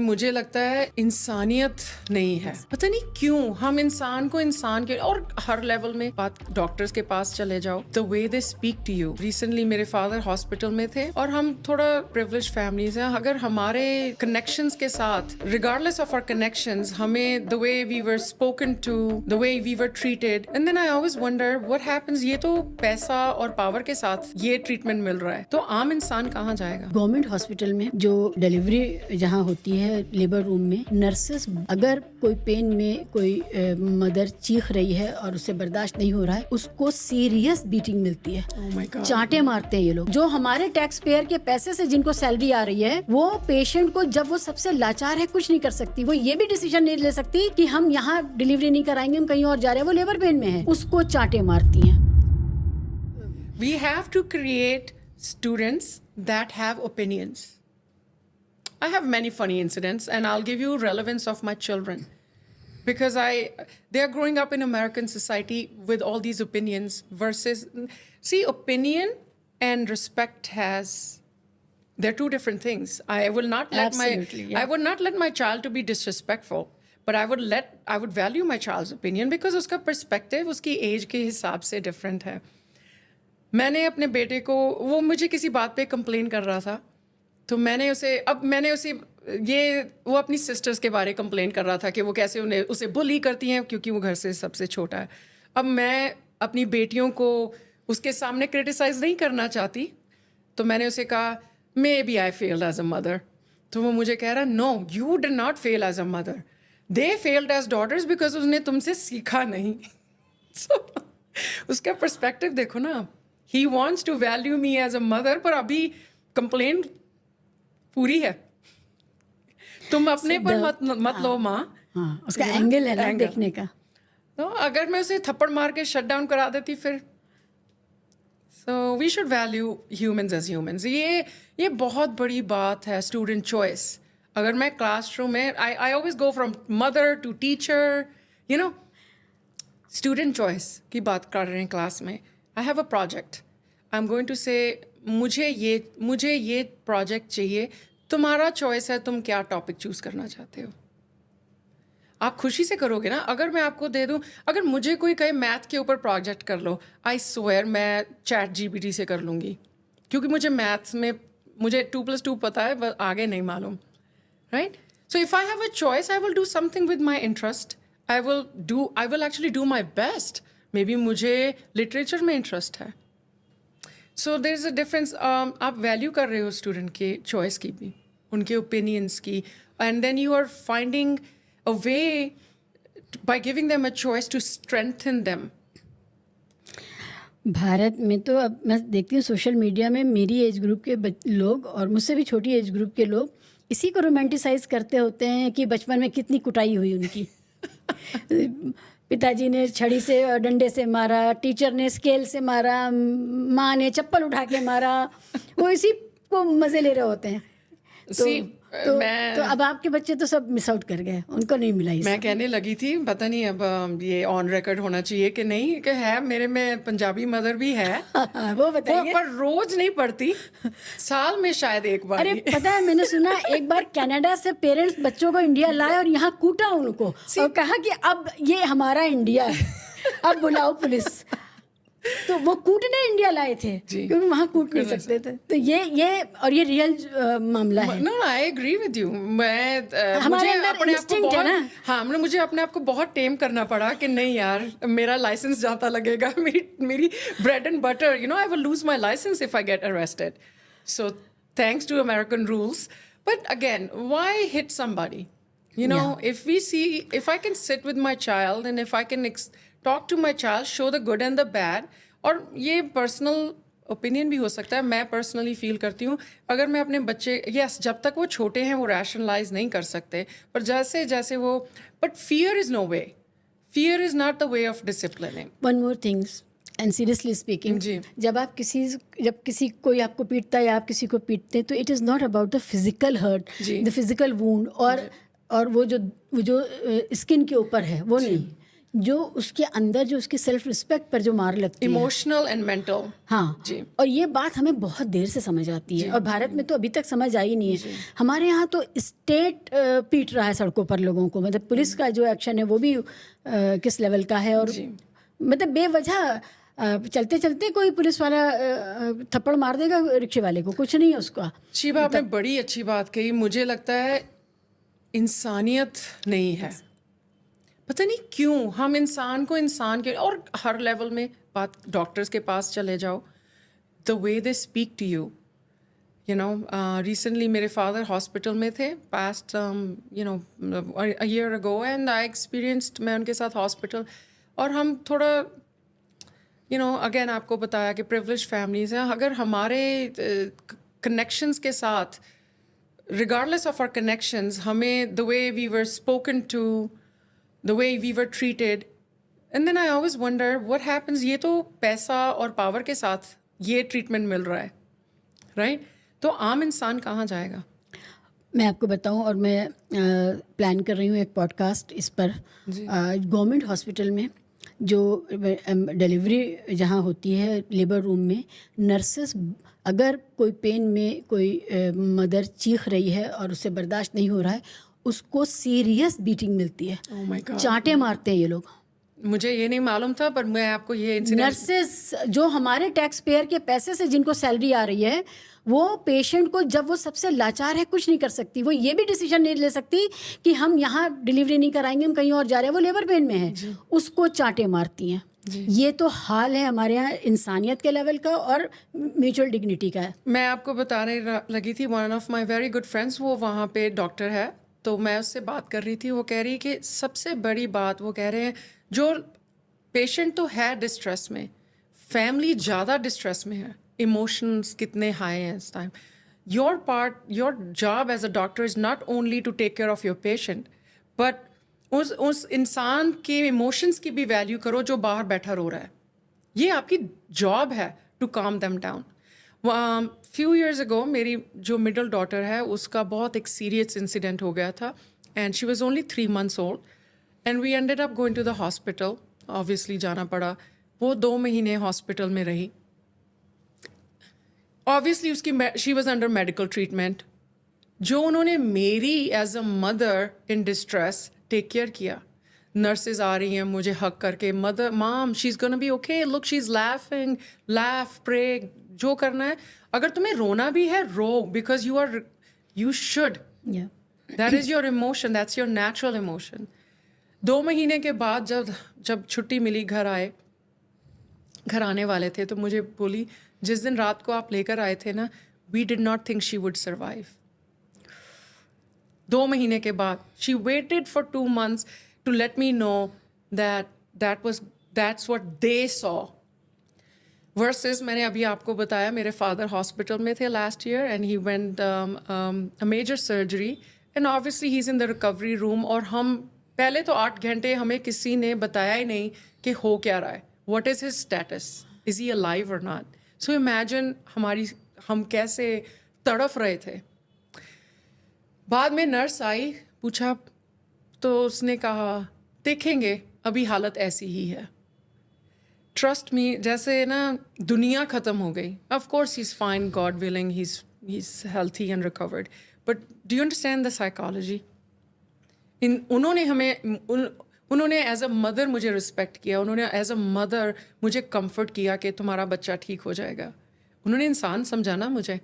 मुझे लगता है इंसानियत नहीं है, पता नहीं क्यों हम इंसान को इंसान के, और हर लेवल में बात, डॉक्टर्स के पास चले जाओ, the way they speak to you. Recently मेरे फादर हॉस्पिटल में थे और हम थोड़ा प्रिविलेज फैमिलीज हैं, अगर हमारे कनेक्शंस के साथ, रिगार्डलेस ऑफ आवर कनेक्शंस, हमें the way we were spoken to, the way we were treated, and then I always wonder what happens. ये तो पैसा और पावर के साथ ये ट्रीटमेंट मिल रहा है, तो आम इंसान कहाँ जाएगा? गवर्नमेंट हॉस्पिटल में जो डिलीवरी जहाँ होती है, लेबर रूम में, नर्सेस अगर कोई पेन में कोई मदर चीख रही है और उसे बर्दाश्त नहीं हो रहा है, उसको सीरियस बीटिंग मिलती है। Oh my God. चांटे मारते हैं ये लोग, जो हमारे टैक्स पेयर के पैसे से जिनको सैलरी आ रही है, वो पेशेंट को, जब वो सबसे लाचार है, कुछ नहीं कर सकती, वो ये भी डिसीजन नहीं ले सकती कि हम यहाँ डिलीवरी नहीं कराएंगे, हम कहीं और जा रहे हैं, वो लेबर पेन में है, उसको चांटे मारती हैं। We have to create students that have opinions. I have many funny incidents, and I'll give you relevance of my children because they are growing up in American society with all these opinions versus, see, opinion and respect they're two different things. I will not let I would not let my child to be disrespectful, but I would value my child's opinion because उसका perspective उसकी age के हिसाब से different है. मैंने अपने बेटे को, वो मुझे किसी बात पे कंप्लेन कर रहा था, तो मैंने उसे वो अपनी सिस्टर्स के बारे कंप्लेन कर रहा था कि वो कैसे उसे बुली करती हैं क्योंकि वो घर से सबसे छोटा है। अब मैं अपनी बेटियों को उसके सामने क्रिटिसाइज नहीं करना चाहती, तो मैंने उसे कहा maybe I failed as a mother. तो वो मुझे कह रहा, no you did not fail as a mother, they failed as daughters because उसने तुमसे सीखा नहीं। So, उसका पर्सपेक्टिव देखो ना, he wants to value me as a mother, पर अभी कंप्लेन पूरी है, तुम अपने पर मत लो माँ। हाँ, उसका एंगल है ना देखने का। तो अगर मैं उसे थप्पड़ मार के शट डाउन करा देती फिर। So we should value humans as humans. ये बहुत बड़ी बात है, स्टूडेंट चॉइस। अगर मैं क्लासरूम में, I always go from mother to teacher, you know, student choice की बात कर रहे हैं क्लास में। I have a project, I am going to say मुझे ये प्रोजेक्ट चाहिए, तुम्हारा चॉइस है, तुम क्या टॉपिक चूज करना चाहते हो। आप खुशी से करोगे ना। अगर मैं आपको दे दूं, अगर मुझे कोई कहे मैथ के ऊपर प्रोजेक्ट कर लो, आई स्वेयर मैं चैट जीपीटी से कर लूँगी, क्योंकि मुझे मैथ्स में मुझे 2+2 पता है, बस आगे नहीं मालूम, right. So if I have a choice, I will do something with my interest, I will actually do my best. Maybe मुझे लिटरेचर में इंटरेस्ट है, so there is a difference. आप वैल्यू कर रहे हो स्टूडेंट के choice की भी, उनके ओपिनियंस की, and then you are finding a way by giving them a choice to strengthen them. Bharat में तो अब मैं देखती हूँ सोशल मीडिया में, मेरी एज ग्रुप के लोग और मुझसे भी छोटी एज ग्रुप के लोग इसी को रोमांटिसाइज करते होते हैं कि बचपन में कितनी कुटाई हुई उनकी। पिताजी ने छड़ी से और डंडे से मारा, टीचर ने स्केल से मारा, माँ ने चप्पल उठा के मारा, वो इसी को मज़े ले रहे होते हैं। तो अब आपके बच्चे तो सब मिस आउट कर गए, उनको नहीं मिला। मैं कहने लगी थी, पता नहीं अब ये ऑन रिकॉर्ड होना चाहिए कि नहीं, कि है मेरे में पंजाबी मदर भी है। वो बताइए। पर रोज नहीं पढ़ती, साल में शायद एक बार। अरे पता है, मैंने सुना एक बार कनाडा से पेरेंट्स बच्चों को इंडिया लाए और यहाँ कूटा उनको और कहा कि अब ये हमारा इंडिया है, अब बुलाओ पुलिस। तो वो कूटने इंडिया लाए थे क्योंकि वहाँ कूट नहीं सकते थे। तो ये रियल मामला है। No, I agree with you. हमारे अंदर इंस्टिंक्ट है ना। हाँ, मुझे अपने आप को बहुत टेम करना पड़ा कि नहीं यार, मेरा लाइसेंस जाता लगेगा, मेरी bread and butter, you know, I will lose my licence if I get arrested. So thanks to American rules, but again why hit somebody? You know, if I can sit with my child and if I can talk to my child, show the good and the bad, और ये personal opinion भी हो सकता है। मैं personally feel करती हूँ, अगर मैं अपने बच्चे, यस, जब तक वो छोटे हैं वो रैशनलाइज नहीं कर सकते, पर जैसे जैसे वो, but fear is no way, fear is not the way of disciplining. One more things, and seriously speaking, जब किसी कोई आपको पीटता है या आप किसी को पीटते हैं, तो it is not about the physical hurt, the physical wound, और वो जो स्किन के ऊपर है वो नहीं, जो उसके अंदर जो उसकी सेल्फ रिस्पेक्ट पर जो मार लगती है। Emotional and mental. हाँ जी। और ये बात हमें बहुत देर से समझ आती है और भारत में तो अभी तक समझ आई नहीं है। हमारे यहाँ तो स्टेट पीट रहा है सड़कों पर लोगों को, मतलब पुलिस का जो एक्शन है वो भी किस लेवल का है। और मतलब बेवजह चलते चलते कोई पुलिस वाला थप्पड़ मार देगा रिक्शे वाले को, कुछ नहीं है उसका। शिवा, आपने बड़ी अच्छी बात कही। मुझे लगता है इंसानियत नहीं है, पता नहीं क्यों हम इंसान को इंसान के, और हर लेवल में बात, डॉक्टर्स के पास चले जाओ, the way they speak to you, you know. Recently मेरे फादर हॉस्पिटल में थे, past you know a year ago, and I experienced, मैं उनके साथ हॉस्पिटल, और हम थोड़ा यू नो अगेन आपको बताया कि प्रिविलेज फैमिलीज हैं। अगर हमारे कनेक्शंस के साथ, regardless of our connections, हमें the way we were spoken to, the way we were treated, and then I always wonder what happens, ये तो पैसा और पावर के साथ ये ट्रीटमेंट मिल रहा है, राइट? तो आम इंसान कहाँ जाएगा? मैं आपको बताऊं, और मैं प्लान कर रही हूँ एक पॉडकास्ट इस पर। गवर्नमेंट हॉस्पिटल में जो डिलीवरी जहाँ होती है, लेबर रूम में नर्सेस, अगर कोई पेन में कोई मदर चीख रही है और उससे बर्दाश्त नहीं हो रहा है, उसको सीरियस बीटिंग मिलती है। Oh my God. चांटे मारते हैं ये लोग। मुझे ये नहीं मालूम था, पर मैं आपको ये इंसिडेंट, नर्सेस जो हमारे टैक्स पेयर के पैसे से जिनको सैलरी आ रही है, वो पेशेंट को, जब वो सबसे लाचार है, कुछ नहीं कर सकती, वो ये भी डिसीजन नहीं ले सकती कि हम यहाँ डिलीवरी नहीं कराएंगे, हम कहीं और जा रहे हैं, वो लेबर पेन में है, उसको चांटे मारती हैं। ये तो हाल है हमारे यहाँ इंसानियत के लेवल का और म्यूचुअल डिग्निटी का है। मैं आपको बताने लगी थी, one of my very good friends, वो वहाँ पे डॉक्टर है, तो मैं उससे बात कर रही थी। वो कह रही कि सबसे बड़ी बात, वो कह रहे हैं जो पेशेंट तो है डिस्ट्रेस में, फैमिली ज़्यादा डिस्ट्रेस में है, इमोशंस कितने हाई हैं इस time. Your part, your job as a doctor is not only to take care of your patient, but उस इंसान के इमोशंस की भी वैल्यू करो जो बाहर बैठा रो रहा है। ये आपकी जॉब है to calm them down. Few years ago मेरी जो मिडल डॉटर है, उसका बहुत एक सीरियस इंसिडेंट हो गया था, and she was only 3 months old, and we ended up going to the hospital. Obviously जाना पड़ा। वो 2 महीने हॉस्पिटल में रही। ऑब्वियसली उसकी she was under medical treatment. जो उन्होंने मेरी as a mother in distress take care किया, नर्सेज आ रही हैं मुझे हक करके, mother, mom, she is gonna be okay, look she is laughing, laugh, pray, जो करना है। अगर तुम्हें रोना भी है, रो, because you should, that is your emotion, that's your natural emotion. 2 महीने के बाद जब छुट्टी मिली, घर आने वाले थे, तो मुझे बोली, जिस दिन रात को आप लेकर आए थे ना, we did not think she would survive. 2 महीने के बाद she waited for 2 months to let me know that's what they saw. Versus मैंने अभी आपको बताया, मेरे फादर हॉस्पिटल में थे last year and he went a major surgery and obviously he's in the recovery room, और हम पहले तो 8 घंटे हमें किसी ने बताया ही नहीं कि हो क्या रहा है, what is his status, is he alive or not. So imagine हम कैसे तड़फ रहे थे। बाद में नर्स आई, पूछा तो उसने कहा देखेंगे, अभी हालत ऐसी ही है। ट्रस्ट मी, जैसे ना दुनिया ख़त्म हो गई। Of course he is fine, God willing, he is healthy and recovered, but do you understand the psychology? उन्होंने एज अ मदर मुझे रिस्पेक्ट किया, उन्होंने एज अ मदर मुझे कंफर्ट किया कि तुम्हारा बच्चा ठीक हो जाएगा। उन्होंने इंसान समझाना मुझे।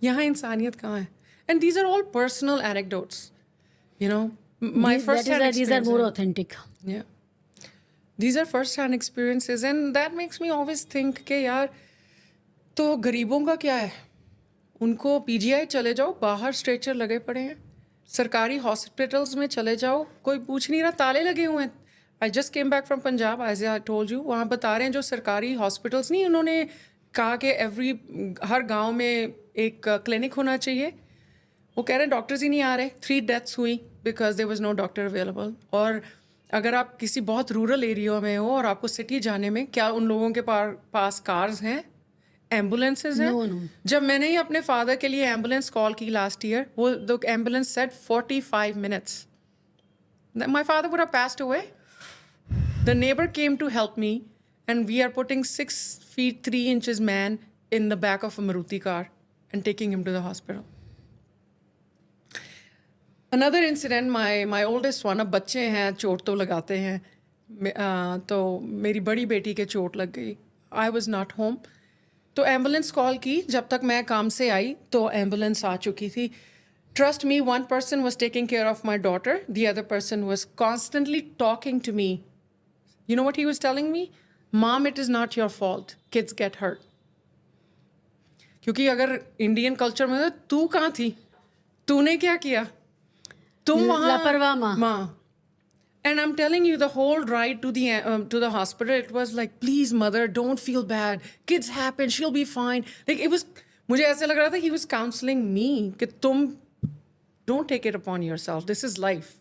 यहाँ इंसानियत कहाँ है? And these are all personal anecdotes, you know. My first-hand experiences. These are more authentic. Yeah. These are first-hand experiences, and that makes me always think कि यार, तो गरीबों का क्या है? उनको PGI चले जाओ, बाहर स्ट्रेचर लगे पड़े हैं। सरकारी हॉस्पिटल्स में चले जाओ, कोई पूछ नहीं रहा, ताले लगे हुए हैं। I just came back from Punjab, as I told you. वहाँ बता रहे हैं जो सरकारी हॉस्पिटल्स नहीं, उन्होंने कहा कि हर गाँव में एक क्लिनिक होना चाहिए। वो कह रहे हैं डॉक्टर्स ही नहीं आ रहे। 3 deaths हुई because there was no doctor available. और अगर आप किसी बहुत रूरल एरिया में हो और आपको सिटी जाने में, क्या उन लोगों के पास कार्स हैं, एम्बुलेंसेज हैं? No. जब मैंने ही अपने फादर के लिए एम्बुलेंस कॉल की लास्ट ईयर, वो the ambulance said 45 minutes। My father would have passed away. The neighbor came to help me, and we are putting 6 feet 3 inches man in the back of a Maruti car and taking him to the hospital. Another incident, my oldest one, अब बच्चे हैं चोट तो लगाते हैं, तो मेरी बड़ी बेटी के चोट लग गई. I was not home. तो एम्बुलेंस कॉल की. जब तक मैं काम से आई तो एम्बुलेंस आ चुकी थी. Trust me, one person was taking care of my daughter. The other person was constantly talking to me. You know what he was telling me? Mom, it is not your fault. Kids get hurt. क्योंकि अगर Indian culture में तू कहाँ थी, तूने क्या किया, तुम वहाँ लापरवाह माँ. And I'm telling you, the whole ride to the hospital, it was like, please, mother, don't feel bad. Kids happen. She'll be fine. Like it was. मुझे ऐसे लग रहा था he was counseling me कि तुम don't take it upon yourself. This is life.